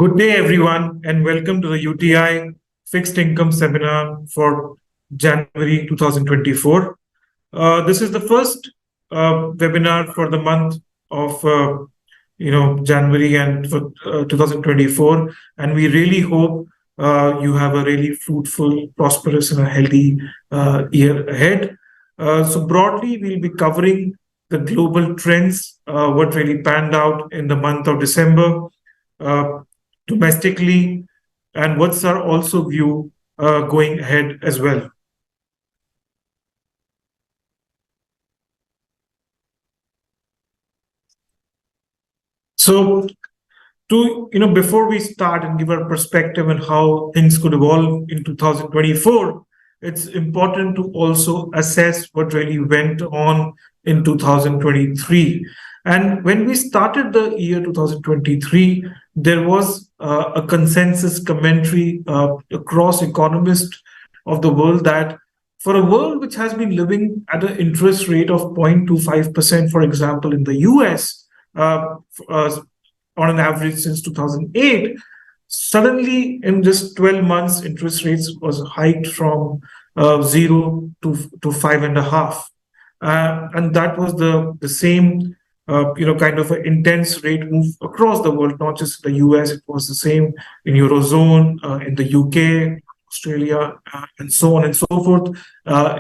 Good day, everyone, and welcome to the UTI Fixed Income Seminar for January 2024. This is the first webinar for the month of January and for 2024, and we really hope you have a really fruitful, prosperous, and a healthy year ahead. So broadly, we'll be covering the global trends, what really panned out in the month of December. Uh, Domestically, and what's our also view going ahead as well. So, before we start and give our perspective on how things could evolve in 2024, it's important to also assess what really went on in 2023. And when we started the year 2023, there was a consensus commentary across economists of the world that for a world which has been living at an interest rate of 0.25%, for example, in the US, on an average since 2008, suddenly in just 12 months, interest rates was hiked from 0 to 5.5. And that was the same kind of an intense rate move across the world, not just the US. It was the same in Eurozone, in the UK, Australia, and so on and so forth,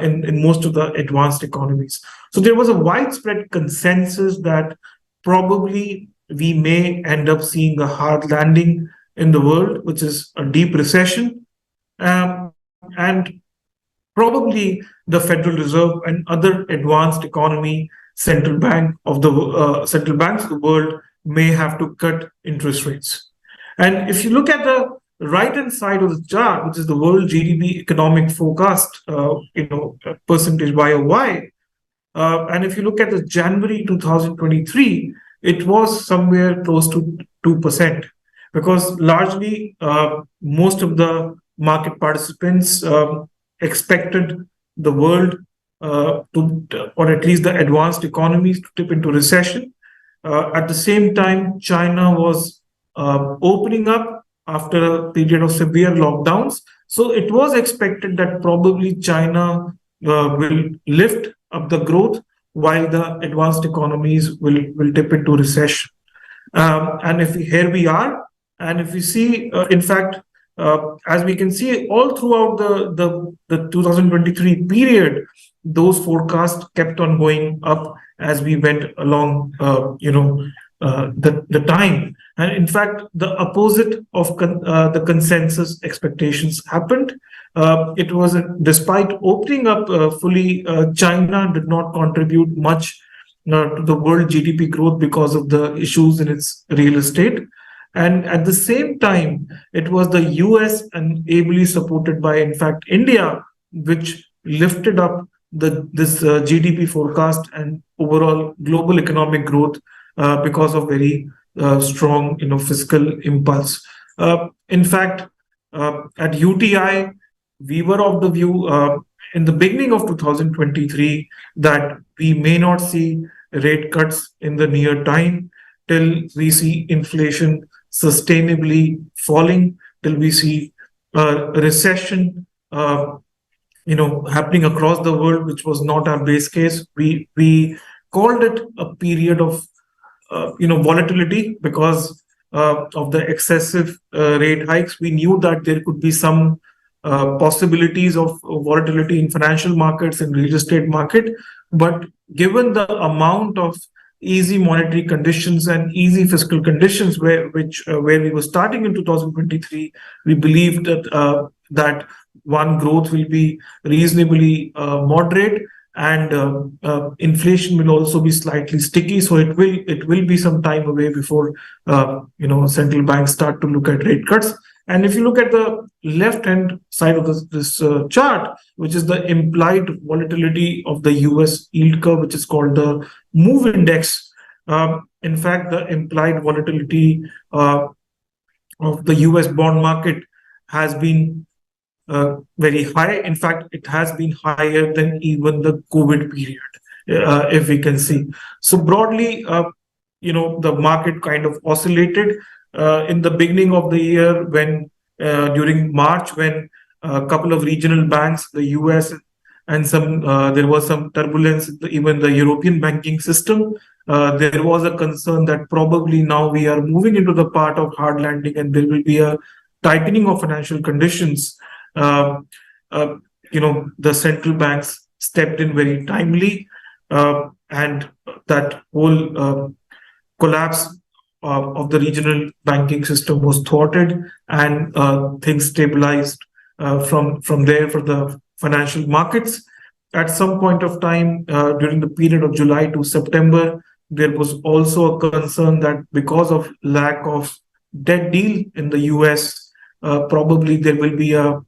in most of the advanced economies. So there was a widespread consensus that probably we may end up seeing a hard landing in the world, which is a deep recession. And probably the Federal Reserve and other advanced economy central banks of the world may have to cut interest rates. And if you look at the right hand side of the chart, which is the world GDP economic forecast, percentage YOY, and if you look at the January 2023, it was somewhere close to 2%, because largely most of the market participants expected the world or at least the advanced economies to tip into recession. At the same time, China was opening up after a period of severe lockdowns. So it was expected that probably China will lift up the growth while the advanced economies will dip into recession. And here we are, and if we see, in fact, as we can see all throughout the 2023 period, those forecasts kept on going up as we went along, the time. And in fact, the opposite of the consensus expectations happened. It was despite opening up fully, China did not contribute much to the world GDP growth because of the issues in its real estate. And at the same time, it was the US, and ably supported by, in fact, India, which lifted up this GDP forecast and overall global economic growth because of very strong, fiscal impulse. In fact, at UTI, we were of the view in the beginning of 2023 that we may not see rate cuts in the near time till we see inflation sustainably falling, till we see a recession happening across the world, which was not our base case. We called it a period of volatility because of the excessive rate hikes. We knew that there could be some possibilities of volatility in financial markets and real estate market, but given the amount of easy monetary conditions and easy fiscal conditions where we were starting in 2023, we believed that one, growth will be reasonably moderate, and inflation will also be slightly sticky. So it will be some time away before central banks start to look at rate cuts. And if you look at the left-hand side of this chart, which is the implied volatility of the US yield curve, which is called the MOVE index. In fact, the implied volatility of the US bond market has been very high. In fact, it has been higher than even the COVID period, if we can see. So broadly, the market kind of oscillated in the beginning of the year, when during March, when a couple of regional banks, the US, and some there was some turbulence in even the European banking system. There was a concern that probably now we are moving into the part of hard landing, and there will be a tightening of financial conditions. Uh, uh, the central banks stepped in very timely, and that whole collapse of the regional banking system was thwarted, and things stabilized from there for the financial markets. At some point of time during the period of July to September, there was also a concern that because of lack of debt deal in the US, probably there will be a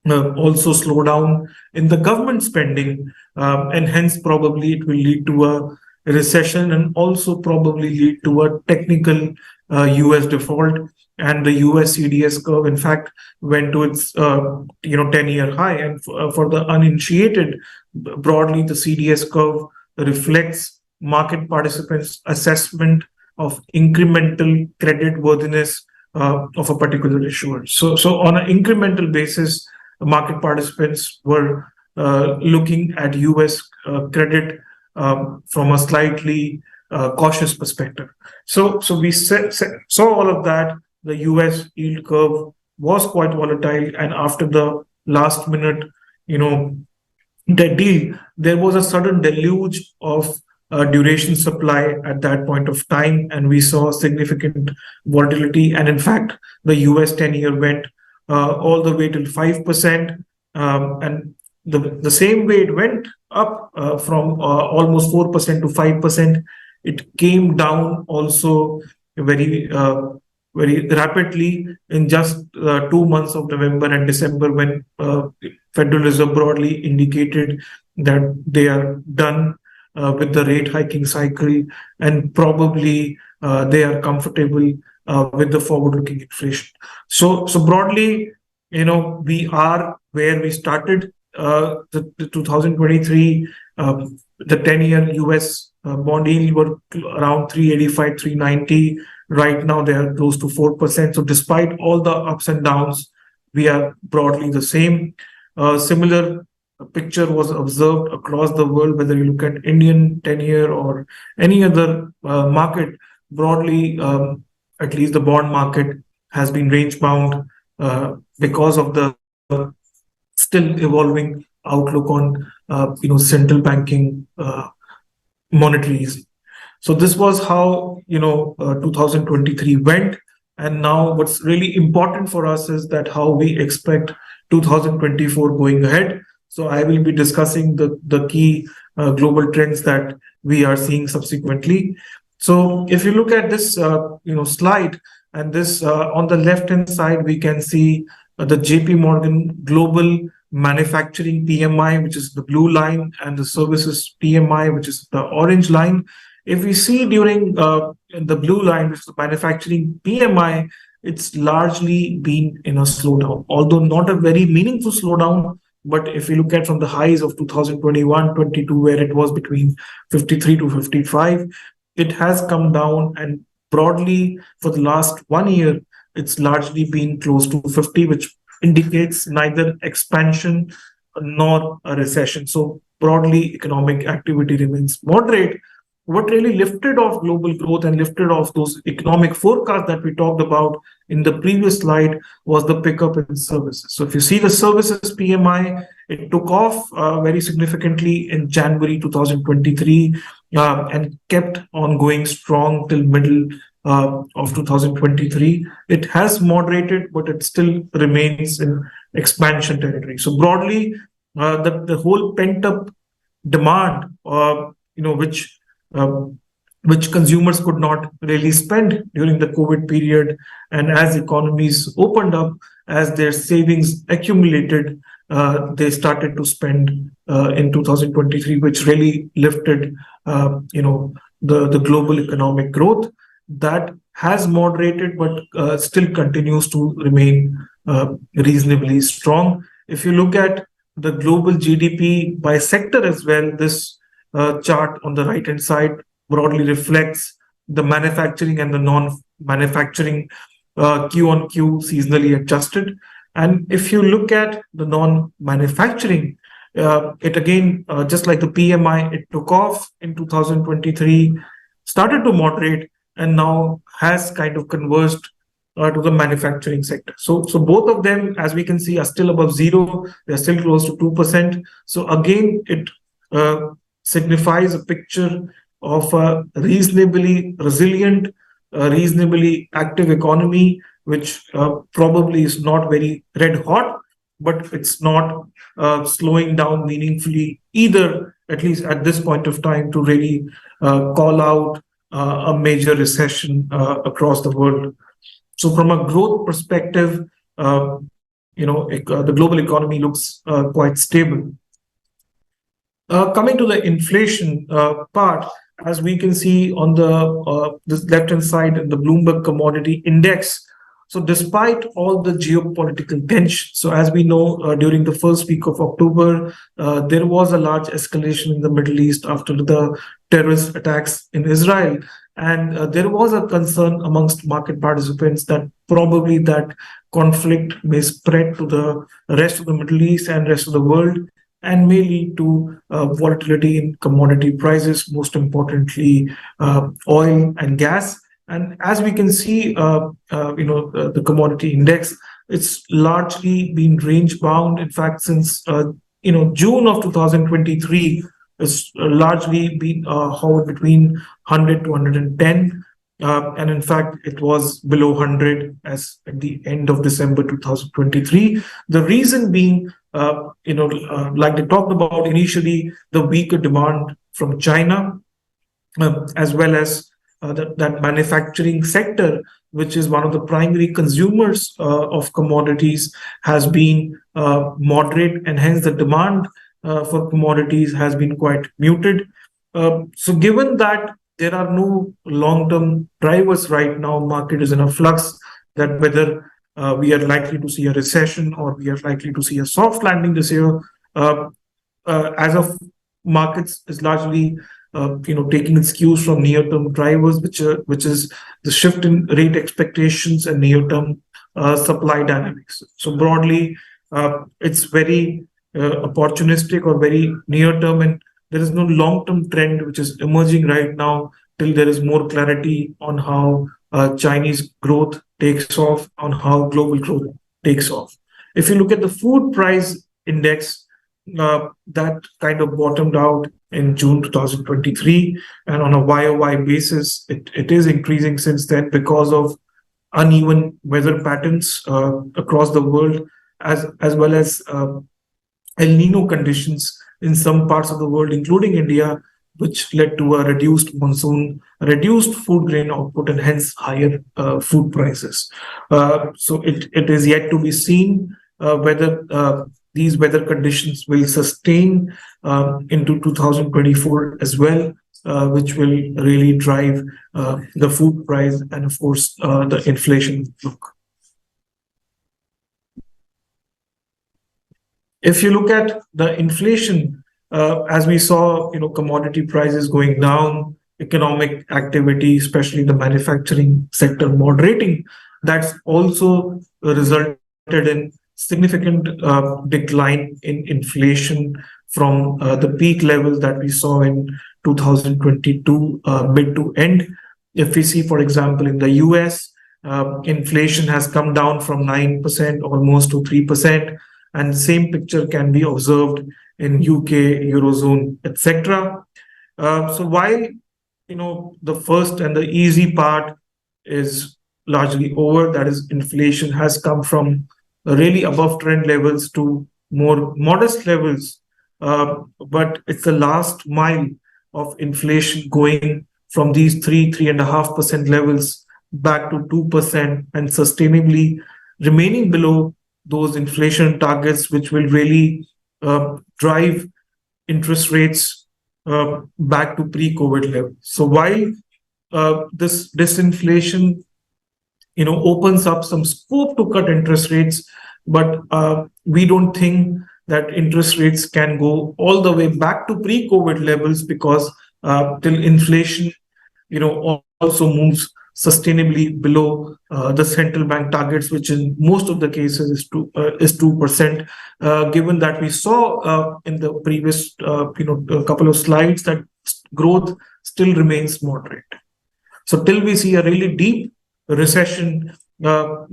also slow down in the government spending, and hence probably it will lead to a recession, and also probably lead to a technical US default. And the US CDS curve, in fact, went to its 10-year high. And for the uninitiated, broadly the CDS curve reflects market participants' assessment of incremental credit worthiness of a particular issuer. So on an incremental basis, market participants were looking at US credit from a slightly cautious perspective. So we saw all of that. The US yield curve was quite volatile, and after the last minute, dead deal, there was a sudden deluge of duration supply at that point of time, and we saw significant volatility. And in fact, the US 10-year went all the way till 5%, and the same way it went up from almost 4% to 5%, it came down also very very rapidly in just 2 months of November and December, when Federal Reserve broadly indicated that they are done with the rate hiking cycle, and probably they are comfortable with the forward-looking inflation. So broadly, we are where we started the 2023. The 10-year US bond yield were around 385, 390. Right now, they are close to 4%. So despite all the ups and downs, we are broadly the same. Similar picture was observed across the world, whether you look at Indian 10-year or any other market. Broadly, at least the bond market has been range bound because of the still evolving outlook on central banking monetary easing. So this was how 2023 went, and now what's really important for us is that how we expect 2024 going ahead. So I will be discussing the key global trends that we are seeing subsequently. So if you look at this slide, and this on the left hand side, we can see the JP Morgan Global Manufacturing PMI, which is the blue line, and the Services PMI, which is the orange line. If we see during the blue line, which is the manufacturing PMI, it's largely been in a slowdown, although not a very meaningful slowdown. But if you look at from the highs of 2021-22, where it was between 53 to 55, it has come down, and broadly for the last 1 year, it's largely been close to 50, which indicates neither expansion nor a recession. So broadly, economic activity remains moderate. What really lifted off global growth and lifted off those economic forecasts that we talked about in the previous slide was the pickup in services. So if you see the services PMI, it took off very significantly in January 2023 and kept on going strong till middle of 2023. It has moderated, but it still remains in expansion territory. So broadly, the whole pent-up demand, which consumers could not really spend during the COVID period, and as economies opened up, as their savings accumulated, they started to spend in 2023, which really lifted, the global economic growth. That has moderated, but still continues to remain reasonably strong. If you look at the global GDP by sector as well, this chart on the right hand side broadly reflects the manufacturing and the non-manufacturing Q on Q seasonally adjusted. And if you look at the non-manufacturing, it again, just like the PMI, it took off in 2023, started to moderate, and now has kind of converged to the manufacturing sector. So both of them, as we can see, are still above zero. They're still close to 2%. So again, it signifies a picture of a reasonably resilient, reasonably active economy, which probably is not very red hot, but it's not slowing down meaningfully either, at least at this point of time, to really call out a major recession across the world. So from a growth perspective, the global economy looks quite stable. Coming to the inflation part, as we can see on the this left-hand side in the Bloomberg Commodity Index. So despite all the geopolitical tension, so as we know, during the first week of October, there was a large escalation in the Middle East after the terrorist attacks in Israel. And there was a concern amongst market participants that probably that conflict may spread to the rest of the Middle East and rest of the world, and may lead to volatility in commodity prices, most importantly, oil and gas. And as we can see, the commodity index, it's largely been range bound. In fact, since June of 2023, it's largely been hovered between 100 to 110. And in fact, it was below 100 as at the end of December 2023. The reason being, like they talked about initially, the weaker demand from China, as well as that manufacturing sector, which is one of the primary consumers of commodities, has been moderate, and hence the demand for commodities has been quite muted. So given that there are no long-term drivers right now, market is in a flux that whether we are likely to see a recession or we are likely to see a soft landing this year. As of markets is largely taking its cues from near-term drivers, which is the shift in rate expectations and near-term supply dynamics. So broadly, it's very opportunistic or very near-term, and there is no long-term trend which is emerging right now till there is more clarity on how Chinese growth takes off, on how global growth takes off. If you look at the food price index, that kind of bottomed out in June 2023, and on a YOY basis, it is increasing since then because of uneven weather patterns across the world, as well as El Nino conditions in some parts of the world, including India, which led to a reduced monsoon, reduced food grain output, and hence higher food prices. So it is yet to be seen whether these weather conditions will sustain into 2024 as well, which will really drive the food price and, of course, the inflation look. If you look at the inflation, as we saw, commodity prices going down, economic activity, especially the manufacturing sector, moderating, that's also resulted in significant decline in inflation from the peak levels that we saw in 2022 mid to end. If we see, for example, in the US, inflation has come down from 9% almost to 3%, and the same picture can be observed in UK, Eurozone, etc. So while the first and the easy part is largely over, that is, inflation has come from really above trend levels to more modest levels, but it's the last mile of inflation going from these 3.5% levels back to 2% and sustainably remaining below those inflation targets, which will really drive interest rates back to pre-COVID levels. So while this disinflation opens up some scope to cut interest rates, but we don't think that interest rates can go all the way back to pre-COVID levels, because till inflation, also moves sustainably below the central bank targets, which in most of the cases is 2%. Given that we saw in the previous a couple of slides that growth still remains moderate. So till we see a really deep recession,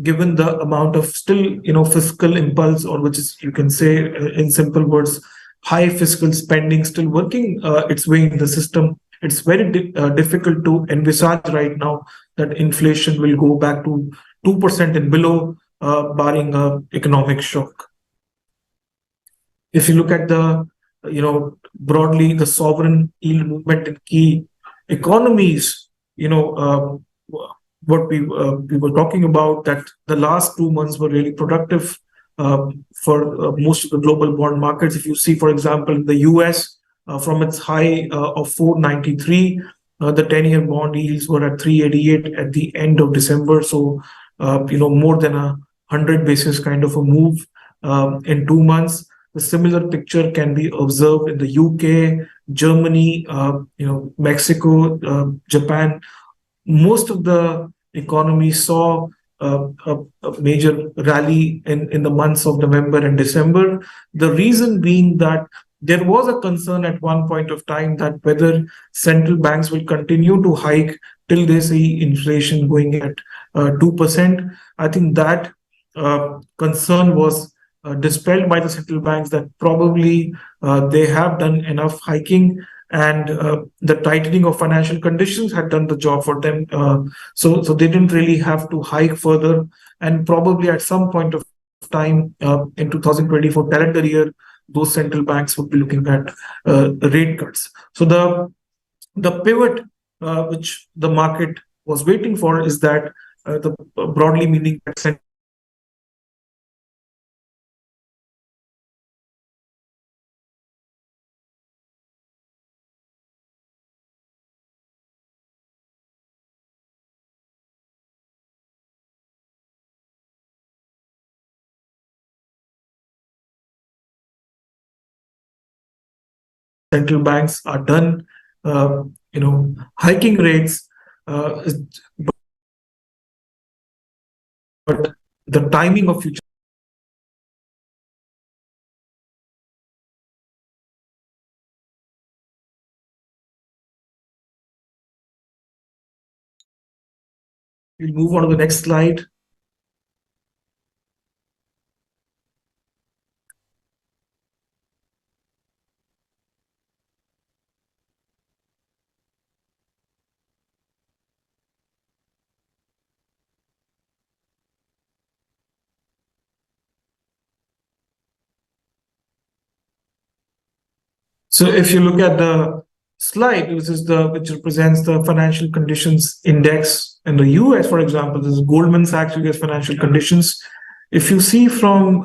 given the amount of still fiscal impulse, or which is, you can say in simple words, high fiscal spending still working its way in the system, it's very difficult to envisage right now that inflation will go back to 2% and below, barring a economic shock. If you look at the broadly the sovereign yield movement in key economies, what we were talking about, that the last 2 months were really productive for most of the global bond markets. If you see, for example, in the US, from its high of 493, the 10-year bond yields were at 388 at the end of December. So, more than 100 basis kind of a move in 2 months. The similar picture can be observed in the UK, Germany, Mexico, Japan. Most of the economies saw a major rally in the months of November and December. The reason being that there was a concern at one point of time that whether central banks will continue to hike till they see inflation going at 2%. I think that concern was dispelled by the central banks, that probably they have done enough hiking, and the tightening of financial conditions had done the job for them. So they didn't really have to hike further, and probably at some point of time in 2024 calendar year, those central banks would be looking at rate cuts. So the pivot which the market was waiting for is that the broadly meaning that central banks are done, hiking rates, but the timing of future. We'll move on to the next slide. So if you look at the slide, which represents the financial conditions index in the US, for example, this is Goldman Sachs US financial conditions. If you see from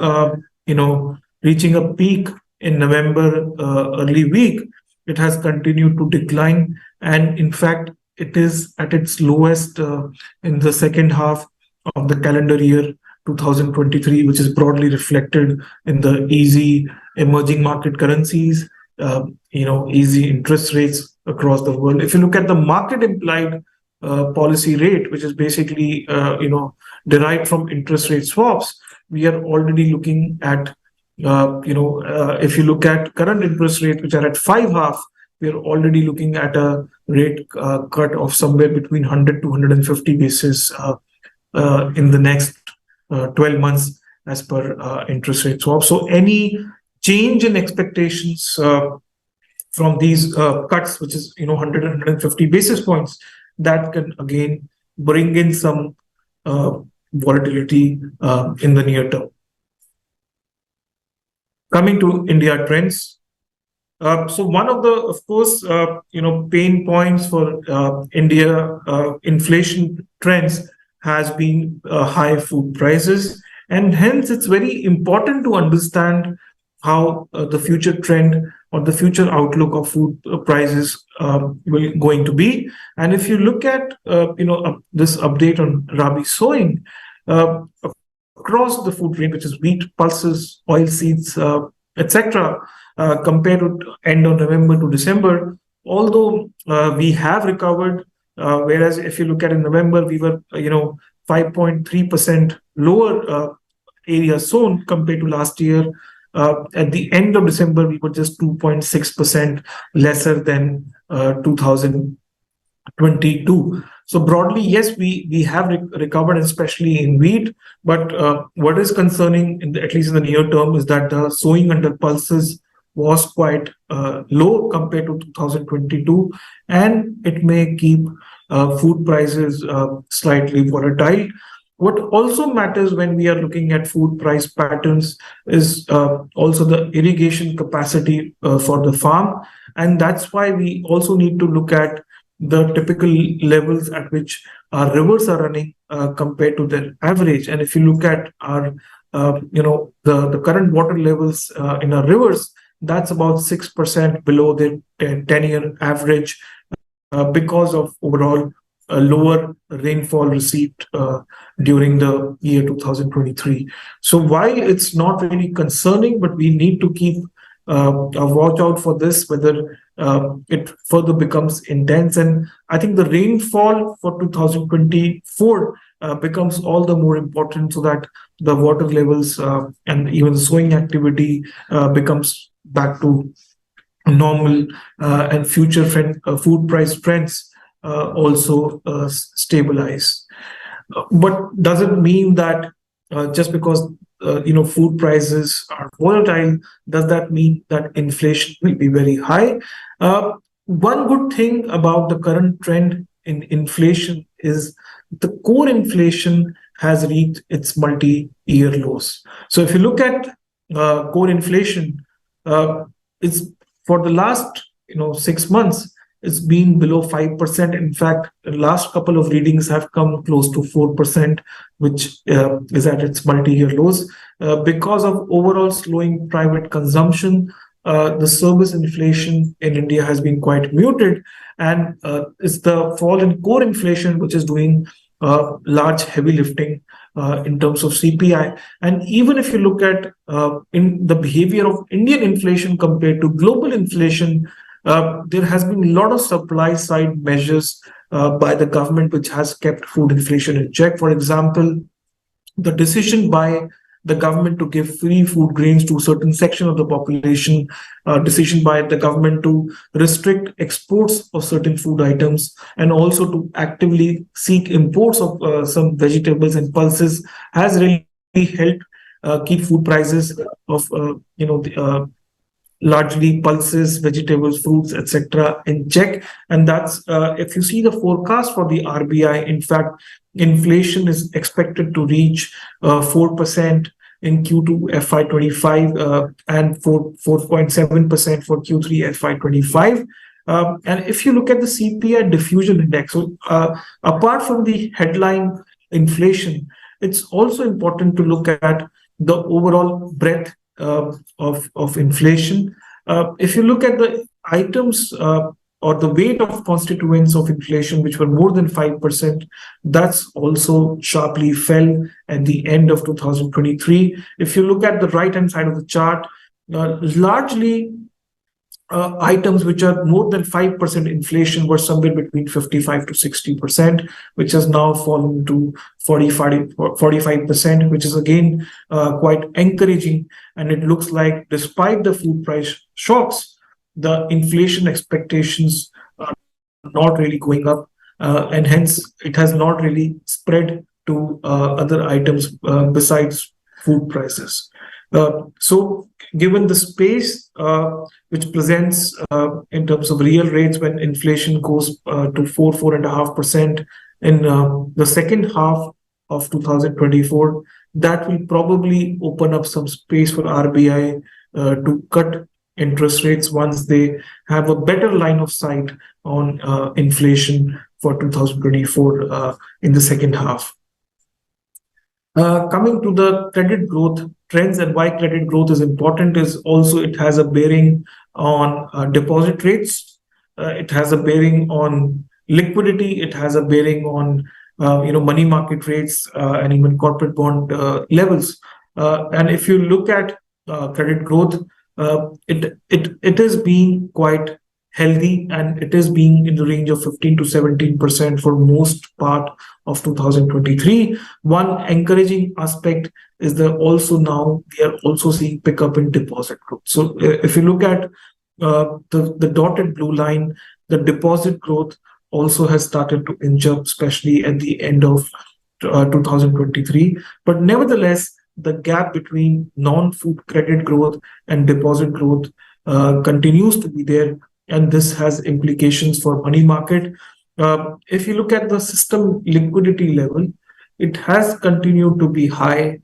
reaching a peak in November early week, it has continued to decline, and in fact, it is at its lowest in the second half of the calendar year 2023, which is broadly reflected in the easy emerging market currencies, easy interest rates across the world. If you look at the market implied policy rate, which is basically derived from interest rate swaps, we are already looking at if you look at current interest rate, which are at 5.5, we are already looking at a rate cut of somewhere between 100 to 150 basis in the next 12 months as per interest rate swap. So any change in expectations from these cuts, which is 100 and 150 basis points, that can again bring in some volatility in the near term. Coming to India trends. So one of the, of course, pain points for India inflation trends has been high food prices, and hence it's very important to understand how the future trend or the future outlook of food prices will going to be. And if you look at this update on Rabi sowing across the food range, which is wheat, pulses, oil seeds, etc., compared to end of November to December, although we have recovered Whereas if you look at in November, we were 5.3% lower area sown compared to last year. At the end of December, we were just 2.6% lesser than 2022. So broadly, yes, we have recovered, especially in wheat. But what is concerning, at least in the near term, is that the sowing under pulses was quite low compared to 2022, and it may keep food prices slightly volatile. What also matters when we are looking at food price patterns is also the irrigation capacity for the farm. And that's why we also need to look at the typical levels at which our rivers are running compared to their average. And if you look at our, the current water levels in our rivers, that's about 6% below the 10-year average because of overall lower rainfall received during the year 2023. So while it's not really concerning, but we need to keep a watch out for this, whether it further becomes intense. And I think the rainfall for 2024 becomes all the more important, so that the water levels and even the sowing activity becomes back to normal, and future food price trends also stabilize. But doesn't mean that just because food prices are volatile, does that mean that inflation will be very high? One good thing about the current trend in inflation is the core inflation has reached its multi-year lows. So if you look at core inflation, it's for the last 6 months, it's been below 5%. In fact, the last couple of readings have come close to 4%, which is at its multi-year lows. Because of overall slowing private consumption, the service inflation in India has been quite muted, and it's the fall in core inflation which is doing large heavy lifting in terms of CPI. And even if you look at in the behavior of Indian inflation compared to global inflation, there has been a lot of supply side measures by the government which has kept food inflation in check. For example, the decision by the government to give free food grains to a certain section of the population, decision by the government to restrict exports of certain food items, and also to actively seek imports of some vegetables and pulses, has really helped keep food prices of largely pulses, vegetables, fruits, etc., in check. And that's if you see the forecast for the RBI, in fact, inflation is expected to reach 4% in Q2 FY25 and 4.7% for Q3 FY25. And if you look at the CPI diffusion index, so apart from the headline inflation, it's also important to look at the overall breadth of inflation. If you look at the items or the weight of constituents of inflation, which were more than 5%, that's also sharply fell at the end of 2023. If you look at the right-hand side of the chart, largely items which are more than 5% inflation were somewhere between 55 to 60%, which has now fallen to 45%, which is again quite encouraging. And it looks like despite the food price shocks, the inflation expectations are not really going up, and hence it has not really spread to other items besides food prices. So given the space which presents in terms of real rates when inflation goes to 4.5% in the second half of 2024, that will probably open up some space for RBI to cut interest rates once they have a better line of sight on inflation for 2024 in the second half. Coming to the credit growth trends and why credit growth is important is also it has a bearing on deposit rates. It has a bearing on liquidity. It has a bearing on money market rates and even corporate bond levels. And if you look at credit growth, it is being quite healthy, and it is being in the range of 15 to 17% for most part of 2023. One encouraging aspect is that also now we are also seeing pickup in deposit growth. So if you look at the dotted blue line, the deposit growth also has started to inch up, especially at the end of 2023. But nevertheless, the gap between non-food credit growth and deposit growth continues to be there, and this has implications for money market. If you look at the system liquidity level, it has continued to be high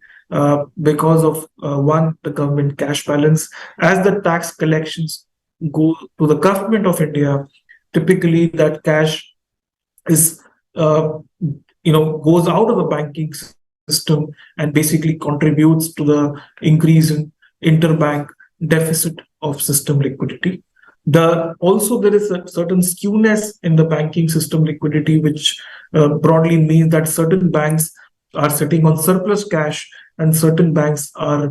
because of one, the government cash balance. As the tax collections go to the government of India, typically that cash is goes out of the banking system and basically contributes to the increase in interbank deficit of system liquidity. Also there is a certain skewness in the banking system liquidity, which broadly means that certain banks are sitting on surplus cash and certain banks are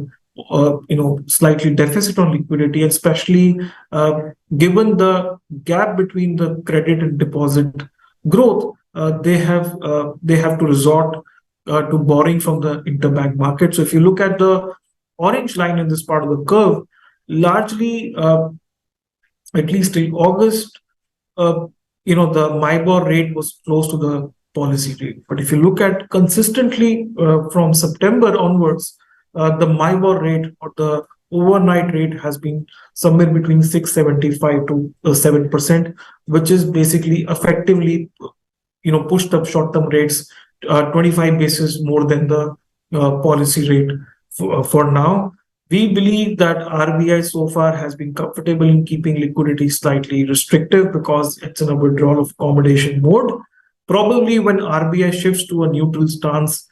slightly deficit on liquidity, especially given the gap between the credit and deposit growth. They have to resort to borrowing from the interbank market. So if you look at the orange line in this part of the curve, largely at least till August, the MIBOR rate was close to the policy rate. But if you look at consistently from September onwards, the MIBOR rate or the overnight rate has been somewhere between 6.75 to 7%, which is basically effectively, pushed up short-term rates 25 basis more than the policy rate for now. We believe that RBI so far has been comfortable in keeping liquidity slightly restrictive because it's in a withdrawal of accommodation mode. Probably when RBI shifts to a neutral stance,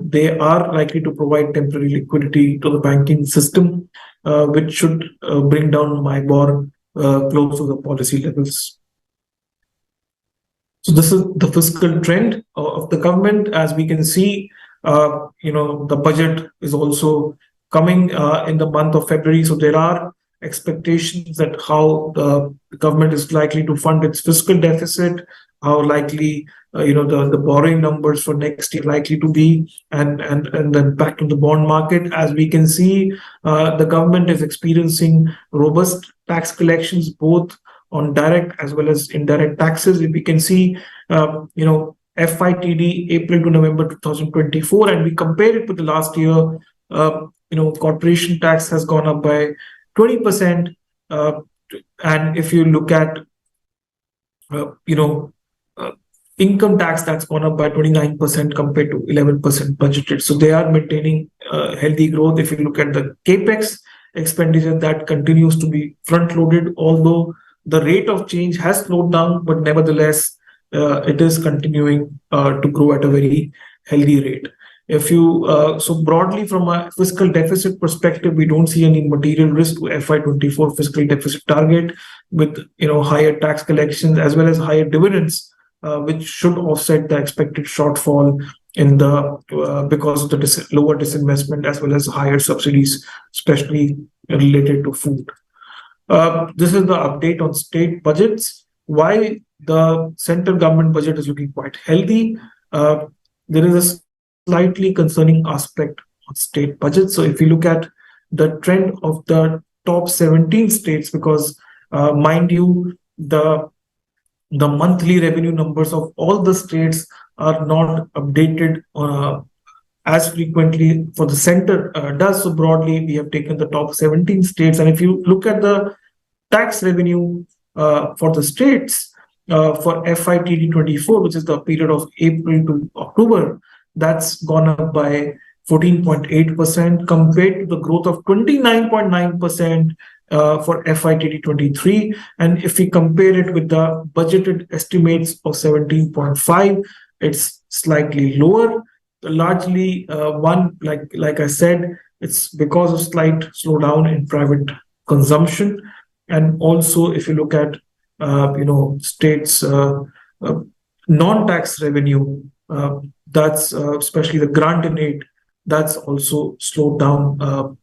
they are likely to provide temporary liquidity to the banking system, which should bring down MIBOR close to the policy levels. So this is the fiscal trend of the government. As we can see, the budget is also coming in the month of February. So there are expectations that how the government is likely to fund its fiscal deficit, how likely the borrowing numbers for next year likely to be, and the impact on the bond market. As we can see, the government is experiencing robust tax collections both on direct as well as indirect taxes. If we can see, FYTD April to November 2024, and we compare it with the last year, corporation tax has gone up by 20%, and if you look at income tax, that's gone up by 29% compared to 11% budgeted. So they are maintaining healthy growth. If you look at the capex expenditure, that continues to be front loaded, although the rate of change has slowed down, but nevertheless it is continuing to grow at a very healthy rate. If you so broadly from a fiscal deficit perspective, we don't see any material risk to FY24 fiscal deficit target, with higher tax collections as well as higher dividends, which should offset the expected shortfall in the because of the lower disinvestment as well as higher subsidies, especially related to food. This is the update on state budgets. While the central government budget is looking quite healthy, there is a slightly concerning aspect of state budget. So if you look at the trend of the top 17 states, because mind you, the monthly revenue numbers of all the states are not updated as frequently for the center does. So broadly, we have taken the top 17 states. And if you look at the tax revenue for the states for FYTD24, which is the period of April to October, that's gone up by 14.8% compared to the growth of 29.9% for FYTD23. And if we compare it with the budgeted estimates of 17.5, it's slightly lower. Largely, like I said, it's because of slight slowdown in private consumption. And also, if you look at states' non-tax revenue, that's especially the grant and aid, that's also slowed down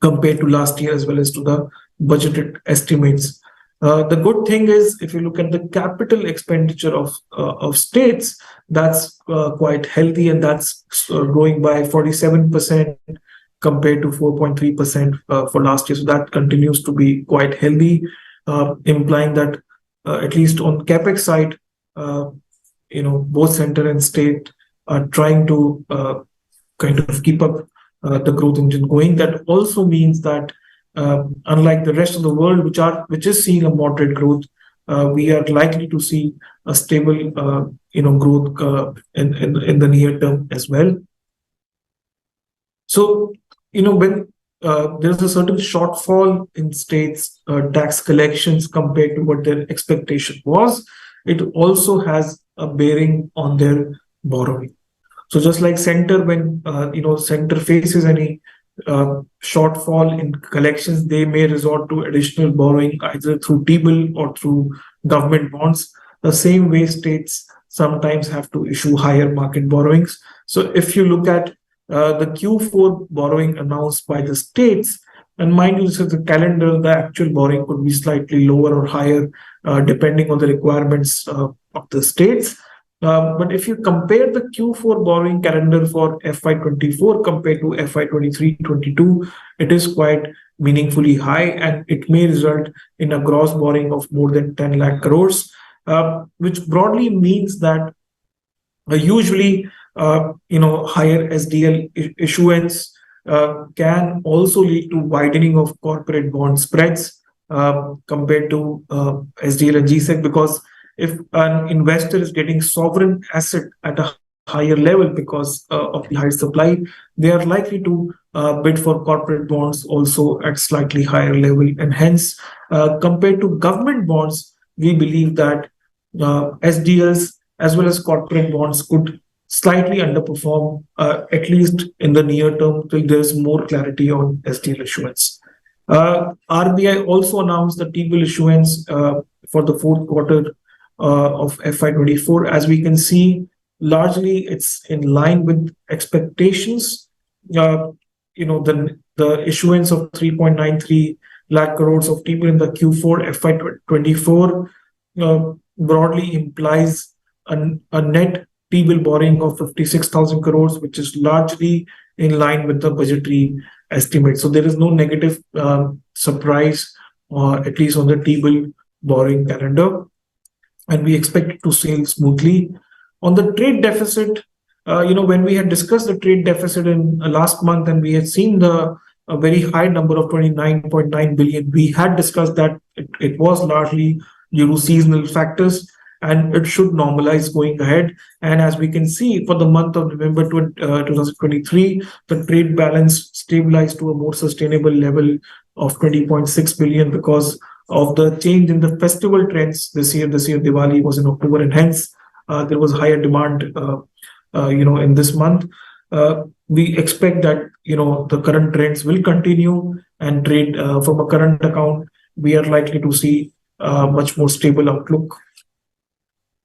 compared to last year as well as to the budgeted estimates. The good thing is, if you look at the capital expenditure of states, that's quite healthy, and that's growing by 47% compared to 4.3% for last year. So that continues to be quite healthy, implying that at least on capex side, uh, both center and state are trying to kind of keep up the growth engine going. That also means that unlike the rest of the world, which is seeing a moderate growth, we are likely to see a stable growth in the near term as well. So when there's a certain shortfall in states' tax collections compared to what their expectation was, it also has a bearing on their borrowing. So just like center, when center faces any shortfall in collections, they may resort to additional borrowing either through T-bill or through government bonds. The same way states sometimes have to issue higher market borrowings. So if you look at the Q4 borrowing announced by the states, and mind you, this is the calendar, the actual borrowing could be slightly lower or higher depending on the requirements of the states. But if you compare the Q4 borrowing calendar for FY24 compared to FY23-22, it is quite meaningfully high, and it may result in a gross borrowing of more than 10 lakh crores, which broadly means that usually, higher SDL issuance can also lead to widening of corporate bond spreads compared to SDL and GSEC, because if an investor is getting sovereign asset at a higher level because of the high supply, they are likely to bid for corporate bonds also at slightly higher level. And hence, compared to government bonds, we believe that SDLs as well as corporate bonds could slightly underperform, at least in the near term, till there's more clarity on SDL issuance. RBI also announced the T-bill issuance for the fourth quarter of FY24. As we can see, largely it's in line with expectations. The issuance of 3.93 lakh crores of T-bill in the Q4 FY24 broadly implies a net T-bill borrowing of 56,000 crores, which is largely in line with the budgetary estimate. So there is no negative surprise, at least on the T-bill borrowing calendar, and we expect it to sail smoothly. On the trade deficit, when we had discussed the trade deficit in last month, and we had seen a very high number of 29.9 billion, we had discussed that it was largely due to seasonal factors, and it should normalize going ahead. And as we can see, for the month of November 2023, the trade balance stabilized to a more sustainable level of 20.6 billion because of the change in the festival trends this year. This year, Diwali was in October, and hence there was higher demand, in this month. We expect that, the current trends will continue, and trade from a current account, we are likely to see much more stable outlook.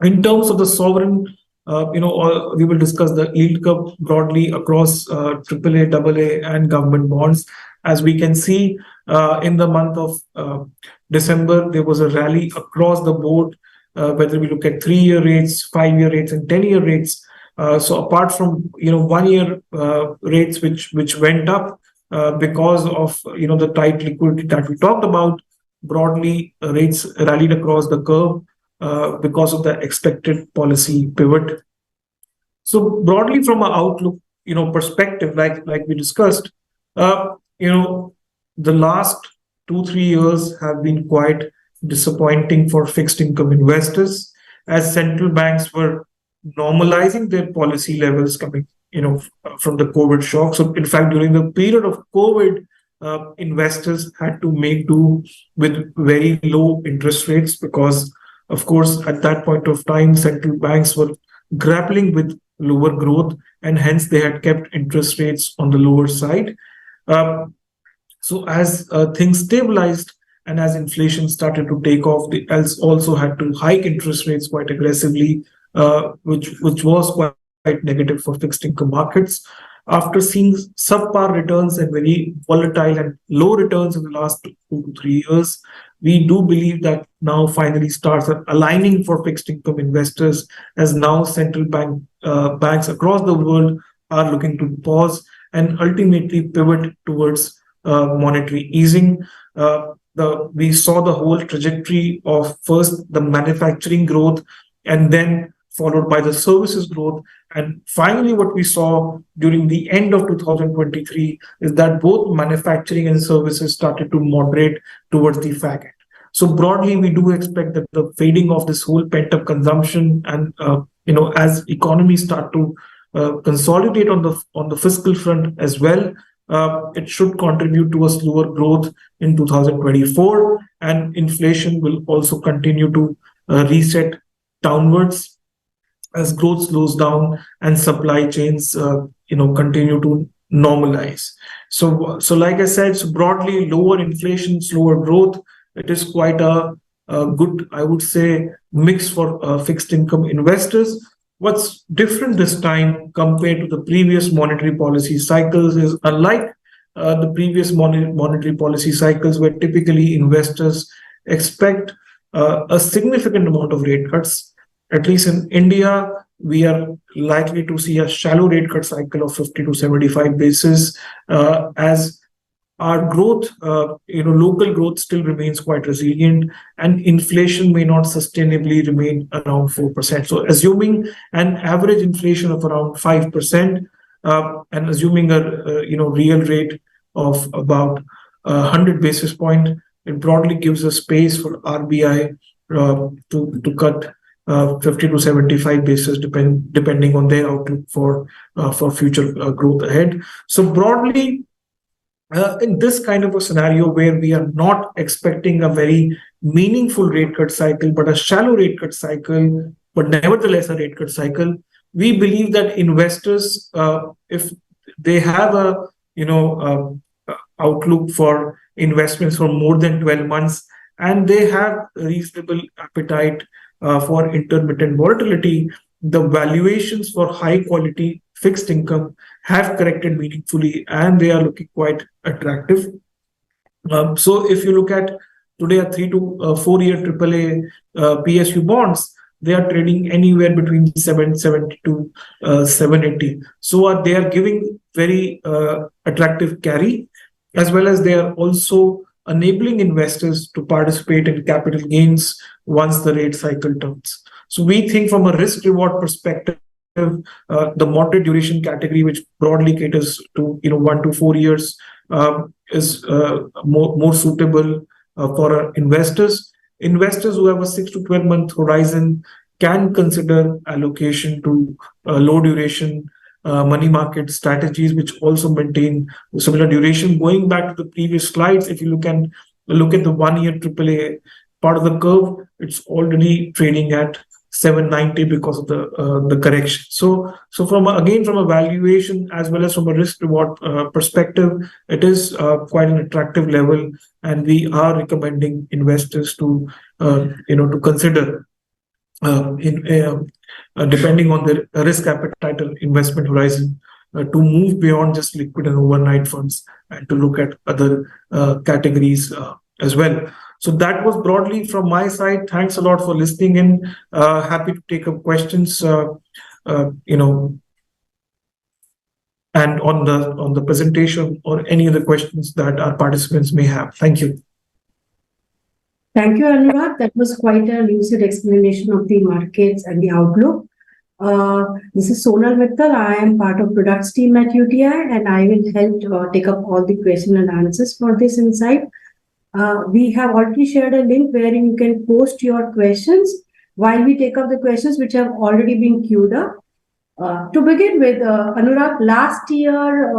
In terms of the sovereign, we will discuss the yield curve broadly across AAA, AA, and government bonds. As we can see, in the month of December, there was a rally across the board, whether we look at 3-year rates, 5-year rates, and 10-year rates. So apart from 1-year rates, which went up because of the tight liquidity that we talked about, broadly rates rallied across the curve because of the expected policy pivot. So broadly, from an outlook perspective, like we discussed, the last 2-3 years have been quite disappointing for fixed income investors, as central banks were normalizing their policy levels coming from the COVID shock. So in fact, during the period of COVID, investors had to make do with very low interest rates because, of course, at that point of time, central banks were grappling with lower growth, and hence they had kept interest rates on the lower side. So as things stabilized and as inflation started to take off, they also had to hike interest rates quite aggressively, which was quite negative for fixed income markets. After seeing subpar returns and very volatile and low returns in the last 2 to 3 years, we do believe that now finally stars are aligning for fixed income investors, as now central banks across the world are looking to pause and ultimately pivot towards monetary easing. We saw the whole trajectory of first the manufacturing growth, and then followed by the services growth. And finally, what we saw during the end of 2023 is that both manufacturing and services started to moderate towards the fag end. So broadly, we do expect that the fading of this whole pent-up consumption, and as economies start to consolidate on the fiscal front as well, it should contribute to a slower growth in 2024, and inflation will also continue to reset downwards as growth slows down and supply chains continue to normalize. So like I said, so broadly, lower inflation, slower growth, it is quite a good, I would say, mix for fixed income investors. What's different this time compared to the previous monetary policy cycles is, unlike the previous monetary policy cycles, where typically investors expect a significant amount of rate cuts, at least in India, we are likely to see a shallow rate cut cycle of 50 to 75 basis, as our growth, local growth still remains quite resilient, and inflation may not sustainably remain around 4%. So assuming an average inflation of around 5%, and assuming a real rate of about 100 basis point, it broadly gives a space for RBI to cut 50 to 75 basis depending on their outlook for future growth ahead. So broadly, in this kind of a scenario where we are not expecting a very meaningful rate cut cycle, but a shallow rate cut cycle, but nevertheless a rate cut cycle, we believe that investors, if they have a outlook for investments for more than 12 months, and they have reasonable appetite for intermittent volatility, the valuations for high quality fixed income have corrected meaningfully, and they are looking quite attractive. So if you look at today, a 3 to 4 year AAA PSU bonds, they are trading anywhere between 770 to 780. So they are giving very attractive carry, as well as they are also enabling investors to participate in capital gains once the rate cycle turns. So we think from a risk reward perspective, the moderate duration category, which broadly caters to 1 to 4 years, is more suitable for investors. Investors who have a 6 to 12 month horizon can consider allocation to low duration money market strategies, which also maintain similar duration. Going back to the previous slides, if you look at the 1 year AAA part of the curve, it's already trading at 790 because of the correction. So from a valuation as well as from a risk reward perspective, it is quite an attractive level, and we are recommending investors to consider depending on the risk appetite and investment horizon, to move beyond just liquid and overnight funds and to look at other categories as well. So that was broadly from my side. Thanks a lot for listening in. Happy to take up questions, and on the presentation or any other questions that our participants may have. Thank you. Thank you, Anurag. That was quite a lucid explanation of the markets and the outlook. This is Sonal Mittal. I am part of products team at UTI, and I will help take up all the question and answers for this insight. We have already shared a link wherein you can post your questions while we take up the questions which have already been queued up. To begin with, Anurag, last year,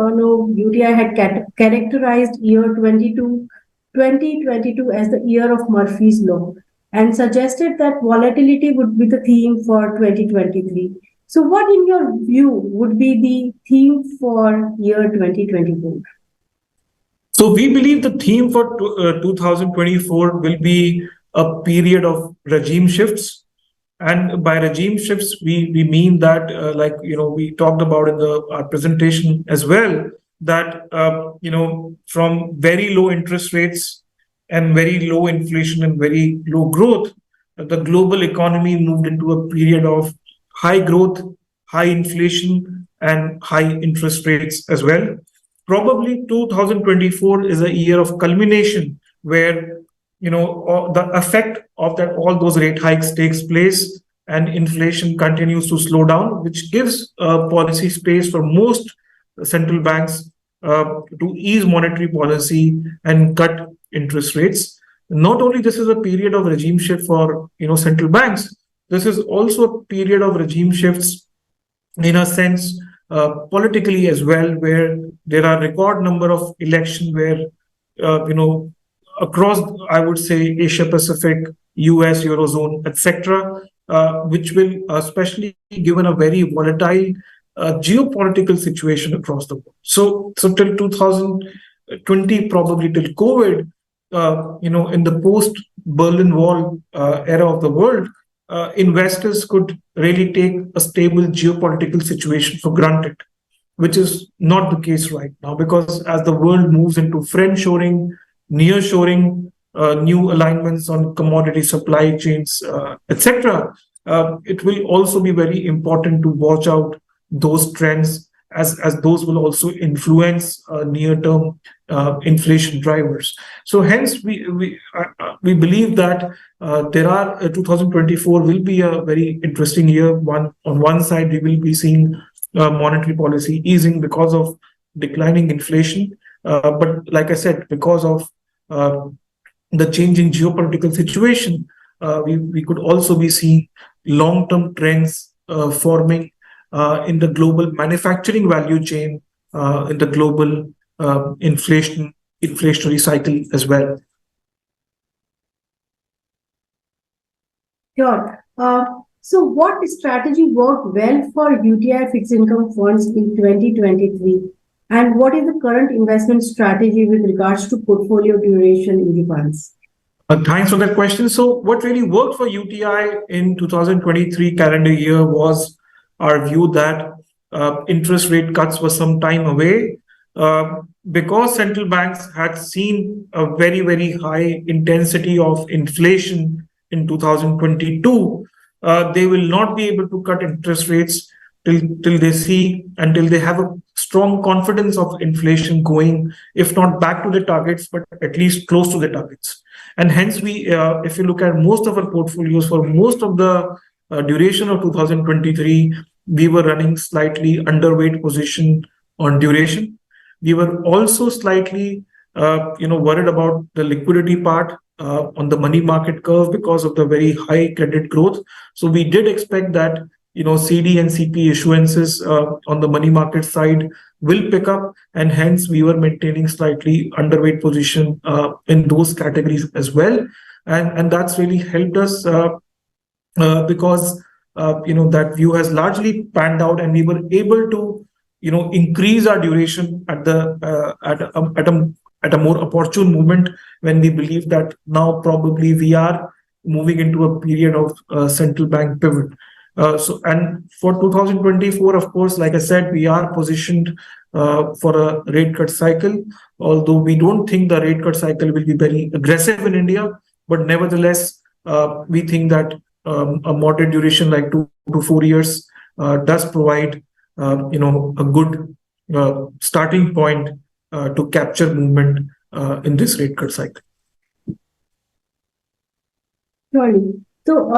UTI had characterized year 2022 as the year of Murphy's Law and suggested that volatility would be the theme for 2023. So what, in your view, would be the theme for year 2024? So we believe the theme for 2024 will be a period of regime shifts. And by regime shifts, we mean that, we talked about in our presentation as well, that, from very low interest rates and very low inflation and very low growth, the global economy moved into a period of high growth, high inflation, and high interest rates as well. Probably 2024 is a year of culmination where the effect of that all those rate hikes takes place and inflation continues to slow down, which gives policy space for most central banks to ease monetary policy and cut interest rates. Not only this is a period of regime shift for central banks, this is also a period of regime shifts in a sense politically as well, where there are record number of elections where across, I would say, Asia Pacific, US, Eurozone, etc., which will, especially given a very volatile geopolitical situation across the world. So till 2020, probably till COVID, in the post Berlin Wall era of the world, investors could really take a stable geopolitical situation for granted, which is not the case right now, because as the world moves into friendshoring, nearshoring, new alignments on commodity supply chains, etc., it will also be very important to watch out those trends, as those will also influence near-term inflation drivers. So hence we believe that 2024 will be a very interesting year. On one side, we will be seeing monetary policy easing because of declining inflation, but like I said, because of the changing geopolitical situation, we could also be seeing long-term trends forming in the global manufacturing value chain, in the global inflationary cycle as well. Sure. So what strategy worked well for UTI fixed income funds in 2023? And what is the current investment strategy with regards to portfolio duration in the funds? Thanks for that question. So what really worked for UTI in 2023 calendar year was our view that interest rate cuts were some time away, because central banks had seen a very, very high intensity of inflation in 2022. They will not be able to cut interest rates until they have a strong confidence of inflation going, if not back to the targets, but at least close to the targets. And hence, if you look at most of our portfolios for most of the duration of 2023, we were running slightly underweight position on duration. We were also slightly, worried about the liquidity part on the money market curve because of the very high credit growth. So we did expect that CD and CP issuances on the money market side will pick up, and hence we were maintaining slightly underweight position in those categories as well, and that's really helped us because that view has largely panned out, and we were able to increase our duration at a more opportune moment when we believe that now probably we are moving into a period of central bank pivot. And for 2024, of course, like I said, we are positioned for a rate cut cycle, although we don't think the rate cut cycle will be very aggressive in India. But nevertheless, we think that a moderate duration like 2 to 4 years does provide a good starting point to capture movement in this rate cut cycle. Surely. So,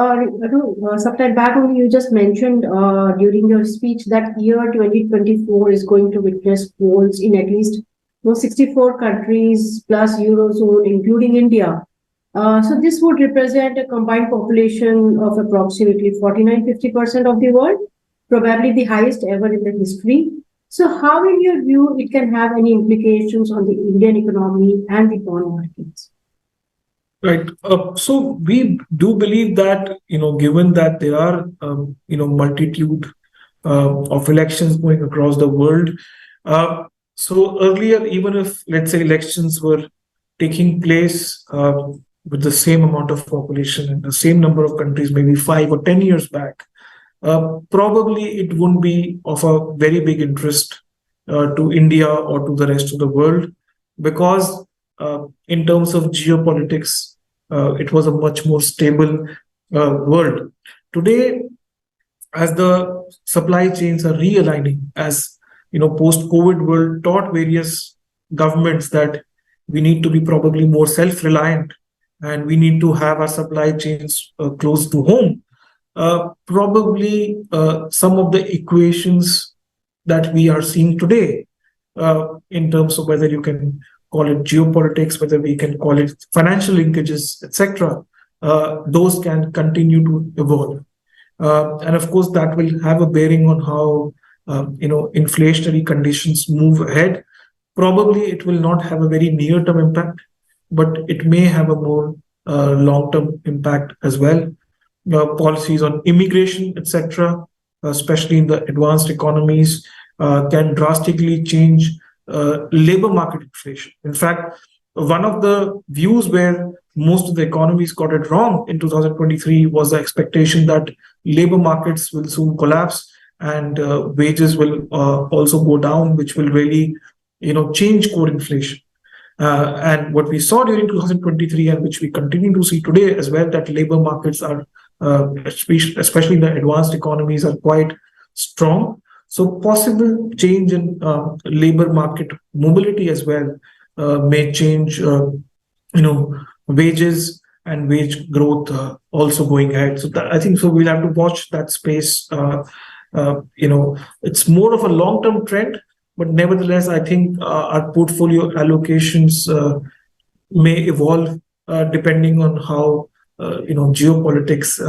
sometime back only you just mentioned during your speech that year 2024 is going to witness polls in at least 64 countries plus Eurozone, including India. So this would represent a combined population of approximately 49-50% of the world, probably the highest ever in the history. So how, in your view, it can have any implications on the Indian economy and the bond markets? Right. So we do believe that, given that there are, multitude of elections going across the world. So earlier, even if, let's say, elections were taking place with the same amount of population in the same number of countries, maybe 5 or 10 years back, probably it wouldn't be of a very big interest to India or to the rest of the world, because in terms of geopolitics, it was a much more stable world. Today, as the supply chains are realigning, as post-COVID world taught various governments that we need to be probably more self-reliant and we need to have our supply chains close to home. Probably some of the equations that we are seeing today, in terms of whether you can call it geopolitics, whether we can call it financial linkages, etc., those can continue to evolve. And of course, that will have a bearing on how inflationary conditions move ahead. Probably it will not have a very near-term impact, but it may have a more long-term impact as well. Policies on immigration, etc., especially in the advanced economies, can drastically change labor market inflation. In fact, one of the views where most of the economies got it wrong in 2023 was the expectation that labor markets will soon collapse and wages will also go down, which will really, change core inflation. And what we saw during 2023, and which we continue to see today as well, that labor markets are, especially in the advanced economies, are quite strong. So possible change in labor market mobility as well may change, wages and wage growth also going ahead. So I think so we'll have to watch that space. It's more of a long-term trend, but nevertheless, I think our portfolio allocations may evolve depending on how geopolitics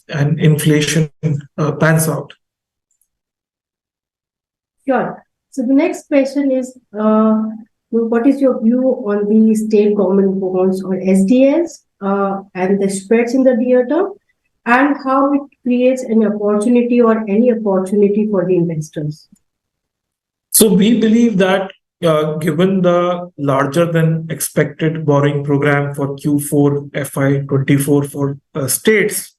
and inflation pans out. Sure. So the next question is, what is your view on the state government bonds or SDLs and the spreads in the near term, and how it creates an opportunity or any opportunity for the investors? So we believe that given the larger than expected borrowing program for Q4 FY24 for states,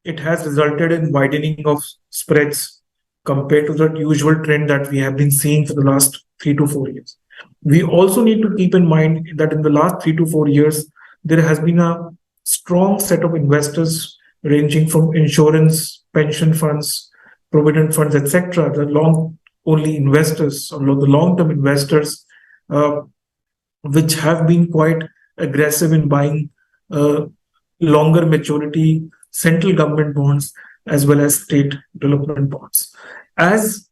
it has resulted in widening of spreads compared to the usual trend that we have been seeing for the last 3 to 4 years. We also need to keep in mind that in the last 3 to 4 years, there has been a strong set of investors ranging from insurance, pension funds, provident funds, etc., the long-only investors or the long-term investors, which have been quite aggressive in buying longer maturity central government bonds as well as state development bonds. As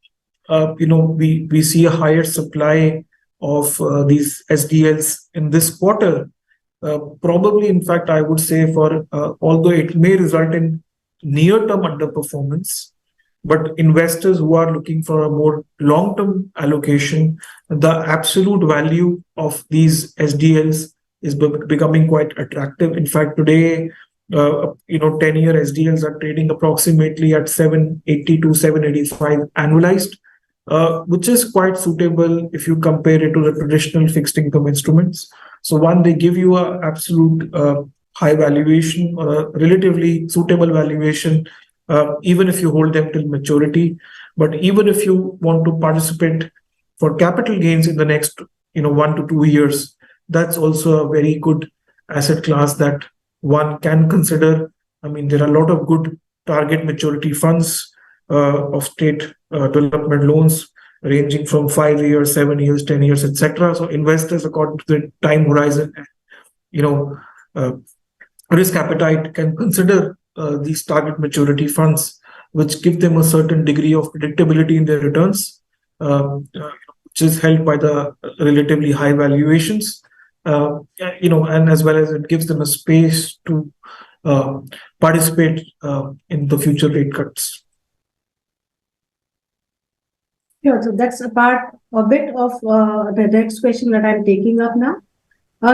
we see a higher supply of these SDLs in this quarter, probably, in fact, I would say although it may result in near-term underperformance, but investors who are looking for a more long-term allocation, the absolute value of these SDLs is becoming quite attractive. In fact, today, 10-year SDLs are trading approximately at 780 to 785 annualized, which is quite suitable if you compare it to the traditional fixed income instruments. So one, they give you an absolute high valuation or a relatively suitable valuation, even if you hold them till maturity. But even if you want to participate for capital gains in the next 1 to 2 years, that's also a very good asset class that one can consider. I mean, there are a lot of good target maturity funds of state development loans ranging from 5 years, 7 years, 10 years, etc. So investors, according to the time horizon, risk appetite, can consider these target maturity funds, which give them a certain degree of predictability in their returns, which is helped by the relatively high valuations, and as well as it gives them a space to participate in the future rate cuts. Sure. So that's a bit of the next question that I'm taking up now.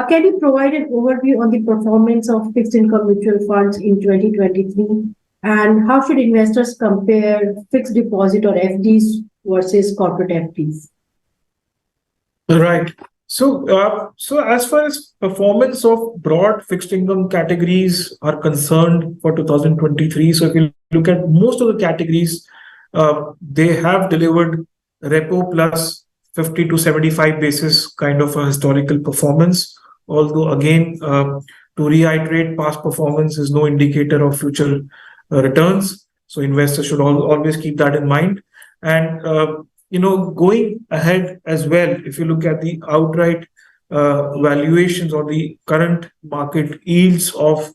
Can you provide an overview on the performance of fixed income mutual funds in 2023, and how should investors compare fixed deposit or FDs versus corporate FDs? Right. So as far as performance of broad fixed income categories are concerned for 2023, so if you look at most of the categories, they have delivered repo plus 50 to 75 basis kind of a historical performance Although again, to reiterate, past performance is no indicator of future returns. So investors should always keep that in mind. And going ahead as well, if you look at the outright valuations or the current market yields of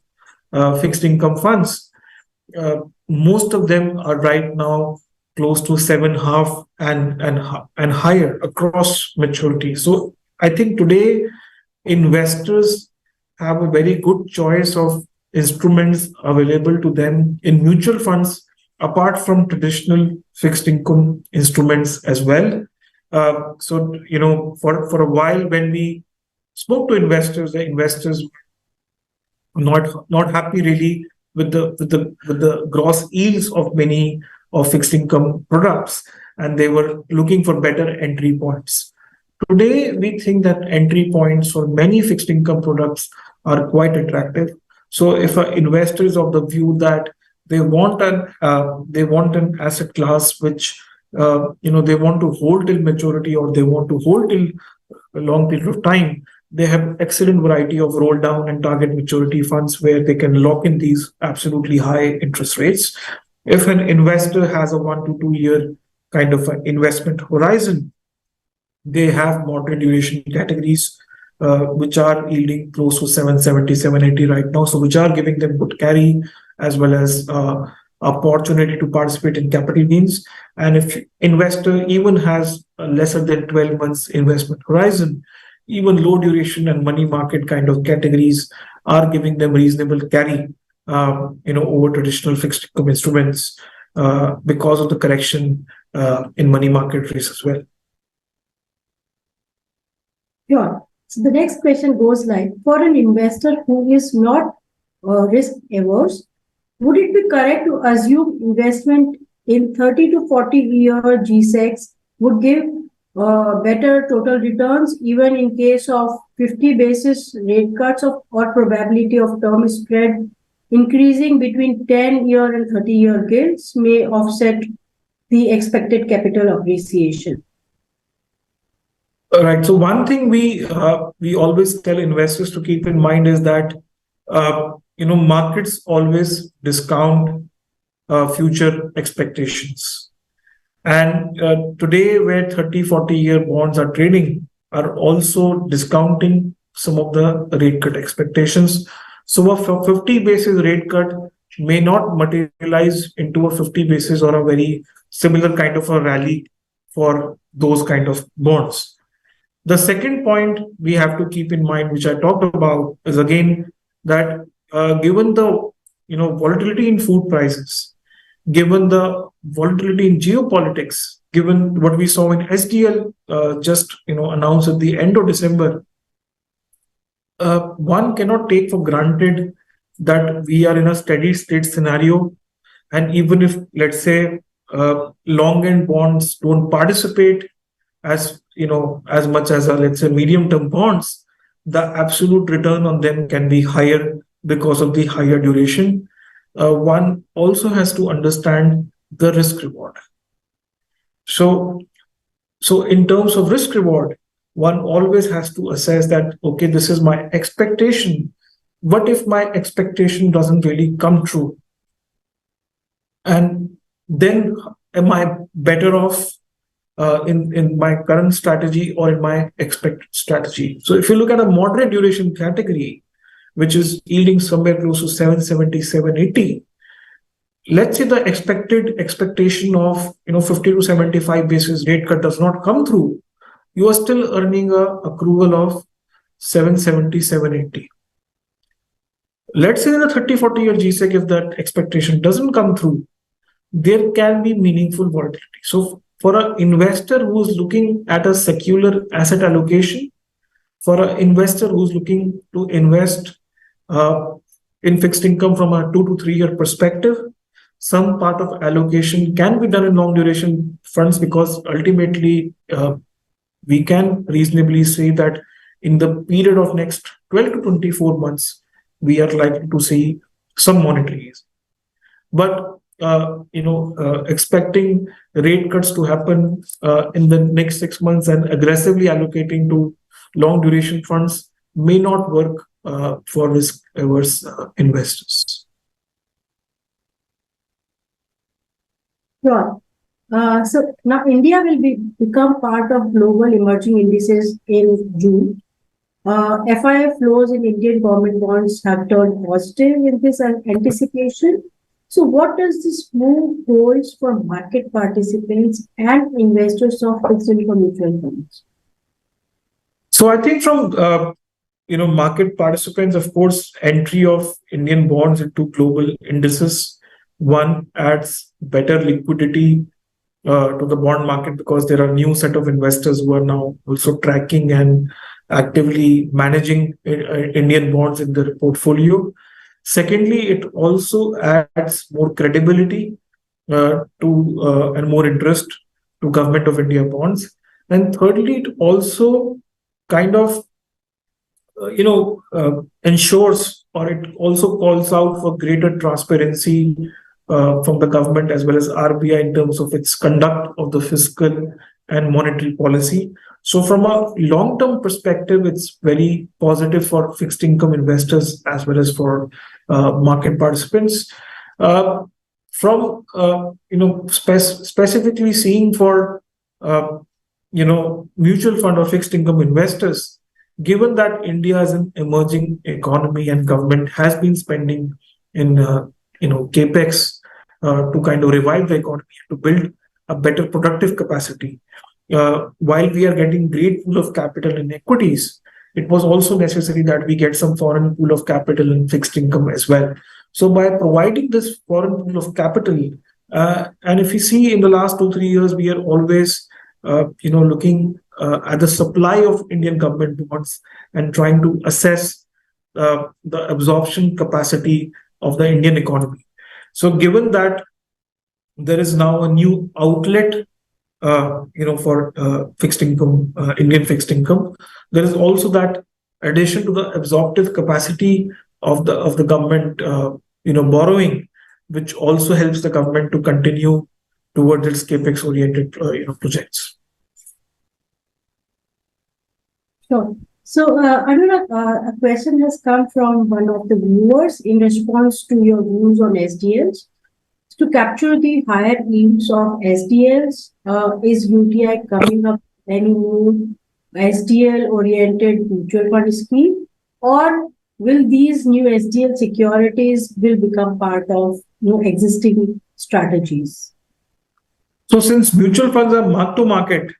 fixed income funds, most of them are right now close to 7.5 and higher across maturity. So I think today investors have a very good choice of instruments available to them in mutual funds, apart from traditional fixed income instruments as well. For a while when we spoke to investors, the investors not happy really with the gross yields of many of fixed income products, and they were looking for better entry points. Today, we think that entry points for many fixed income products are quite attractive. So, if an investor is of the view that they want an asset class which they want to hold till maturity, or they want to hold till a long period of time, they have excellent variety of roll down and target maturity funds where they can lock in these absolutely high interest rates. If an investor has a 1 to 2 year kind of an investment horizon, they have moderate duration categories which are yielding close to 770, 780 right now. So which are giving them good carry as well as opportunity to participate in capital gains. And if investor even has a lesser than 12 months investment horizon, even low duration and money market kind of categories are giving them reasonable carry over traditional fixed income instruments because of the correction in money market rates as well. Sure. So the next question goes like, for an investor who is not risk averse, would it be correct to assume investment in 30 to 40 year GSECs would give better total returns even in case of 50 basis rate cuts or probability of term spread increasing between 10-year and 30-year gilts may offset the expected capital appreciation? All right. So one thing we always tell investors to keep in mind is that markets always discount future expectations, and today where 30, 40-year bonds are trading are also discounting some of the rate cut expectations. So a 50 basis rate cut may not materialize into a 50 basis or a very similar kind of a rally for those kind of bonds. The second point we have to keep in mind, which I talked about, is again that given the volatility in food prices, given the volatility in geopolitics, given what we saw in SDL just announced at the end of December, one cannot take for granted that we are in a steady state scenario, and even if, let's say, long end bonds don't participate as much as let's say medium term bonds, the absolute return on them can be higher because of the higher duration. One also has to understand the risk reward. So in terms of risk reward, one always has to assess that, okay, this is my expectation. What if my expectation doesn't really come true? And then am I better off in my current strategy or in my expected strategy? So if you look at a moderate duration category, which is yielding somewhere close to 770, 780, let's say the expectation of 50 to 75 basis rate cut does not come through, you are still earning a accrual of 770, 780. Let's say in the 30, 40 year GSEC, if that expectation doesn't come through, there can be meaningful volatility. So for an investor who's looking at a secular asset allocation, for an investor who's looking to invest in fixed income from a 2 to 3 year perspective, some part of allocation can be done in long duration funds, because ultimately we can reasonably say that in the period of next 12 to 24 months, we are likely to see some monetary ease. But expecting rate cuts to happen in the next 6 months and aggressively allocating to long duration funds may not work for risk-averse investors. Sure. So now India will become part of global emerging indices in June. FII flows in Indian government bonds have turned positive in this anticipation. So what does this move holds for market participants and investors of fixed income mutual funds? So I think from market participants, of course, entry of Indian bonds into global indices, one adds better liquidity to the bond market because there are new set of investors who are now also tracking and actively managing Indian bonds in their portfolio. Secondly, it also adds more credibility to and more interest to Government of India bonds. And thirdly, it also kind of ensures, or it also calls out for greater transparency from the government as well as RBI in terms of its conduct of the fiscal and monetary policy. So from a long-term perspective, it's very positive for fixed income investors as well as for market participants. Specifically seeing for mutual fund or fixed income investors, given that India is an emerging economy and government has been spending in capex to kind of revive the economy, to build a better productive capacity. While we are getting great pool of capital in equities, it was also necessary that we get some foreign pool of capital in fixed income as well. So by providing this foreign pool of capital, and if you see in the last 2-3 years, we are always looking at the supply of Indian government bonds and trying to assess the absorption capacity of the Indian economy. So given that there is now a new outlet for fixed income, Indian fixed income, there is also that addition to the absorptive capacity of the government borrowing, which also helps the government to continue towards its capex oriented projects. Sure. So, Anurag, a question has come from one of the viewers in response to your views on SDLs. To capture the higher yields of SDLs, is UTI coming up with any new SDL-oriented mutual fund scheme, or will these new SDL securities will become part of existing strategies? So, since mutual funds are mark to market,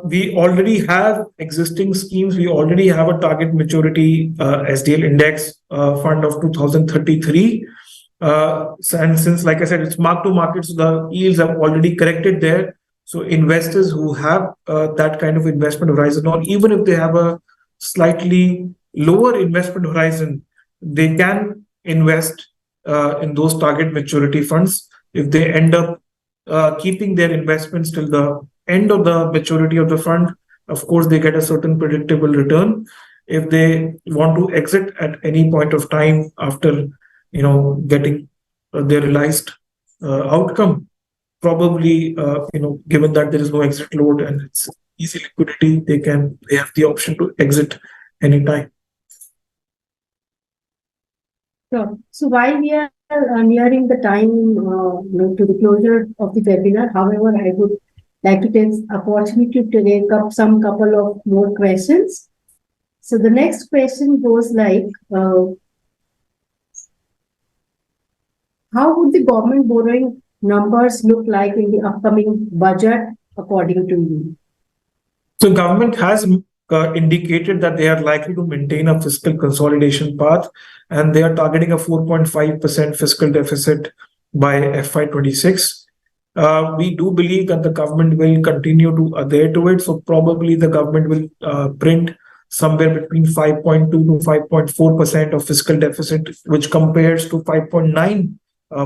we already have existing schemes. We already have a target maturity SDL index fund of 2033. And since, like I said, it's mark to market, so the yields have already corrected there. So investors who have that kind of investment horizon, or even if they have a slightly lower investment horizon, they can invest in those target maturity funds. If they end up keeping their investments till the end of the maturity of the fund, of course, they get a certain predictable return. If they want to exit at any point of time after getting their realized outcome, probably given that there is no exit load and it's easy liquidity, they have the option to exit anytime. Sure. So while we are nearing the time to the closure of the webinar, however, I would like to take opportunity to take up some couple of more questions. So the next question goes like, how would the government borrowing numbers look like in the upcoming budget, according to you? So government has indicated that they are likely to maintain a fiscal consolidation path, and they are targeting a 4.5% fiscal deficit by FY26. We do believe that the government will continue to adhere to it. So probably the government will print somewhere between 5.2 to 5.4% of fiscal deficit, which compares to 5.9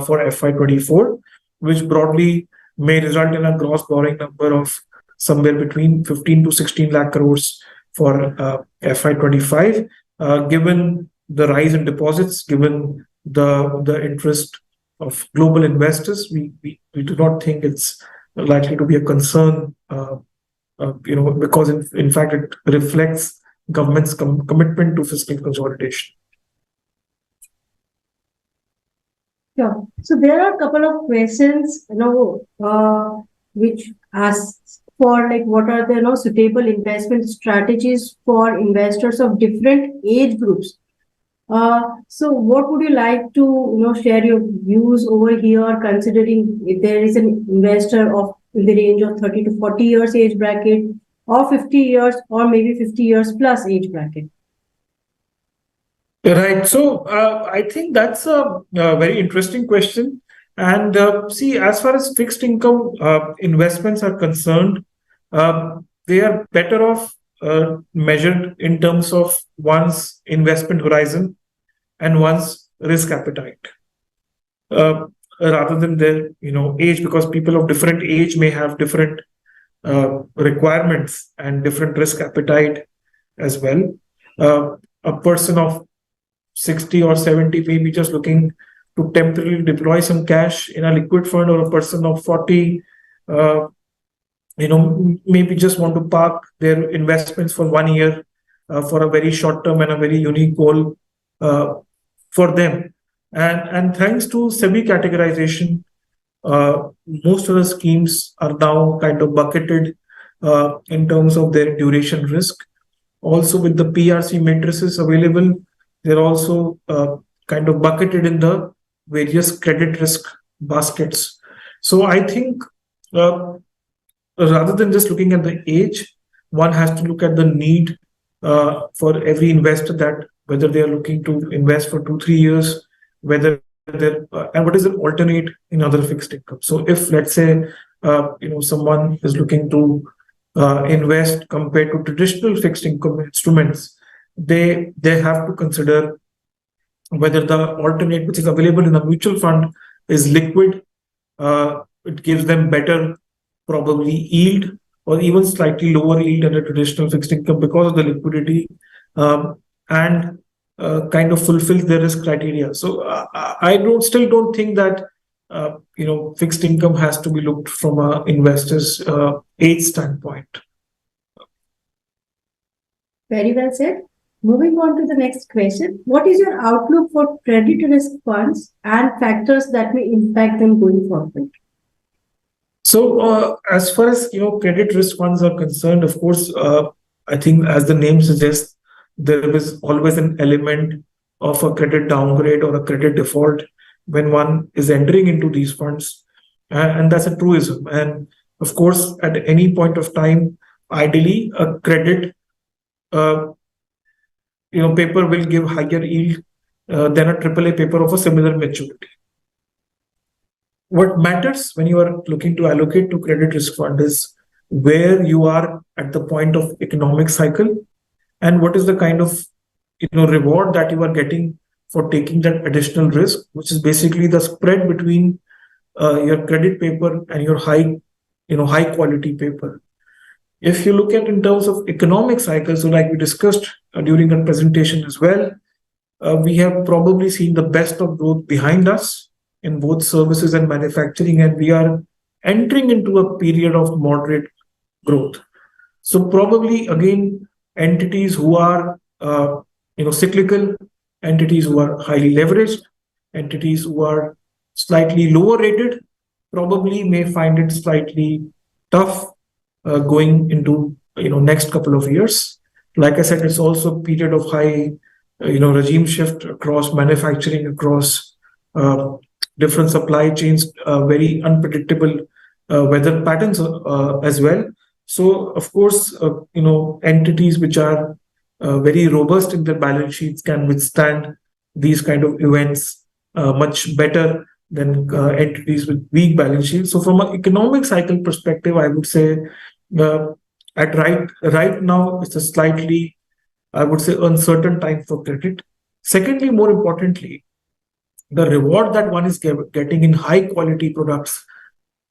for FY24, which broadly may result in a gross borrowing number of somewhere between 15 to 16 lakh crores for FY25. Given the rise in deposits, given the interest of global investors, we do not think it's likely to be a concern, because in fact it reflects government's commitment to fiscal consolidation. Sure. So there are a couple of questions, which asks for like what are the suitable investment strategies for investors of different age groups. So what would you like to share your views over here, considering if there is an investor of in the range of 30 to 40 years age bracket, or 50 years, or maybe 50 years plus age bracket? Right. So I think that's a very interesting question. And see, as far as fixed income investments are concerned, they are better off measured in terms of one's investment horizon and one's risk appetite, rather than their age, because people of different age may have different requirements and different risk appetite as well. A person of 60 or 70 may be just looking to temporarily deploy some cash in a liquid fund, or a person of 40 maybe just want to park their investments for 1 year for a very short term and a very unique goal for them. And thanks to SEBI categorization, most of the schemes are now kind of bucketed in terms of their duration risk. Also, with the PRC matrices available, they're also kind of bucketed in the various credit risk baskets. So I think rather than just looking at the age, one has to look at the need for every investor, that whether they are looking to invest for 2-3 years, whether they're and what is an alternate in other fixed income. So if, let's say, someone is looking to invest compared to traditional fixed income instruments, they have to consider whether the alternate which is available in a mutual fund is liquid. It gives them better probably yield, or even slightly lower yield than a traditional fixed income because of the liquidity, and kind of fulfills their risk criteria. So I still don't think that fixed income has to be looked from a investor's age standpoint. Very well said. Moving on to the next question. What is your outlook for credit risk funds and factors that may impact them going forward? So as far as credit risk funds are concerned, of course, I think as the name suggests, there is always an element of a credit downgrade or a credit default when one is entering into these funds, and that's a truism. And of course, at any point of time, ideally, a credit paper will give higher yield than a AAA paper of a similar maturity. What matters when you are looking to allocate to credit risk fund is where you are at the point of economic cycle, and what is the kind of reward that you are getting for taking that additional risk, which is basically the spread between your credit paper and your high quality paper. If you look at in terms of economic cycles, so like we discussed during the presentation as well, we have probably seen the best of growth behind us in both services and manufacturing, and we are entering into a period of moderate growth. So probably again, entities who are cyclical, entities who are highly leveraged, entities who are slightly lower rated, probably may find it slightly tough going into next couple of years. Like I said, it's also a period of high regime shift across manufacturing, across different supply chains, very unpredictable weather patterns as well. So of course, entities which are very robust in their balance sheets can withstand these kind of events much better than entities with weak balance sheets. So from an economic cycle perspective, I would say at right now, it's a slightly, I would say, uncertain time for credit. Secondly, more importantly, the reward that one is getting in high quality products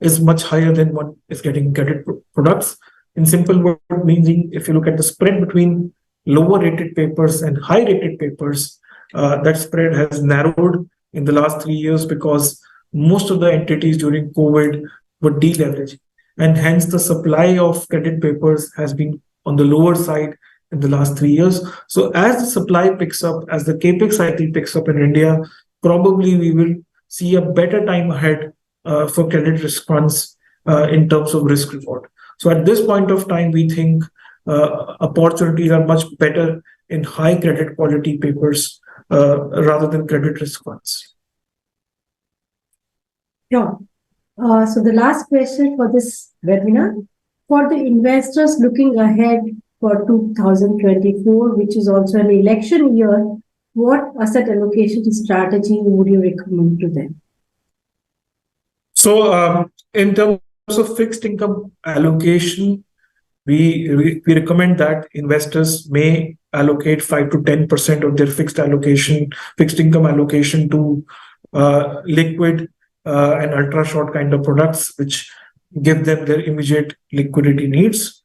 is much higher than one is getting in credit products. In simple word, meaning if you look at the spread between lower rated papers and high rated papers, that spread has narrowed in the last 3 years because most of the entities during COVID were deleveraging, and hence the supply of credit papers has been on the lower side in the last 3 years. So as the supply picks up, as the capex cycle picks up in India, probably we will see a better time ahead for credit risk funds in terms of risk reward. So at this point of time, we think opportunities are much better in high credit quality papers rather than credit risk funds. Sure. So the last question for this webinar, for the investors looking ahead for 2024, which is also an election year, what asset allocation strategy would you recommend to them? So in terms of fixed income allocation, we recommend that investors may allocate 5 to 10% of their fixed income allocation to liquid and ultra short kind of products, which give them their immediate liquidity needs.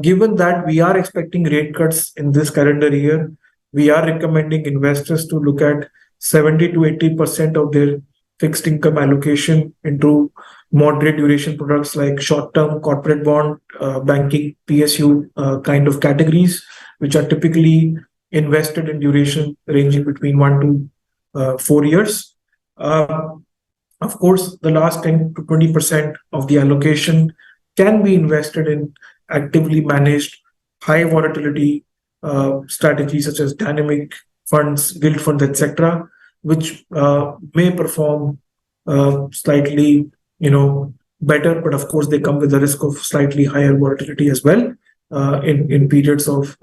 Given that we are expecting rate cuts in this calendar year, we are recommending investors to look at 70 to 80% of their fixed income allocation into moderate duration products like short-term corporate bond, banking, PSU kind of categories, which are typically invested in duration ranging between 1 to 4 years. Of course, the last 10 to 20% of the allocation can be invested in actively managed high volatility strategies such as dynamic funds, gilt funds, etc., which may perform slightly, better, but of course they come with the risk of slightly higher volatility as well in periods of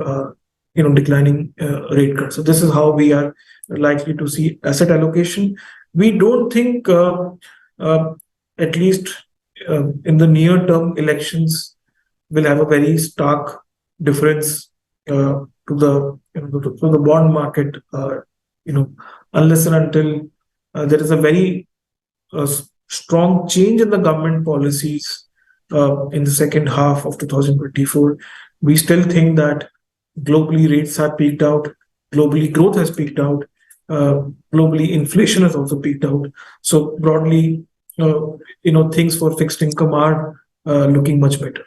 declining rate cuts. So this is how we are likely to see asset allocation. We don't think, at least in the near term, elections will have a very stark difference to the bond market. Unless and until there is a very strong change in the government policies in the second half of 2024, we still think that globally rates have peaked out, globally growth has peaked out, globally inflation has also peaked out. So broadly, things for fixed income are looking much better.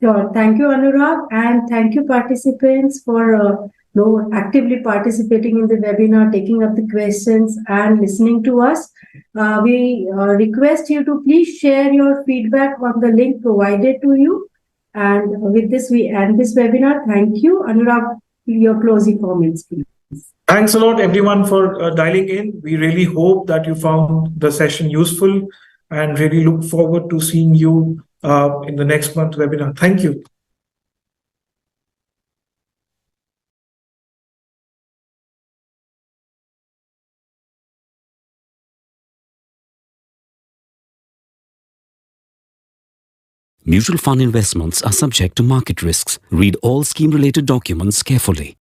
Sure. Thank you, Anurag, and thank you, participants, for actively participating in the webinar, taking up the questions and listening to us. We request you to please share your feedback on the link provided to you. And with this, we end this webinar. Thank you. Anurag, your closing comments, please. Thanks a lot, everyone, for dialing in. We really hope that you found the session useful and really look forward to seeing you in the next month webinar. Thank you. Mutual fund investments are subject to market risks. Read all scheme-related documents carefully.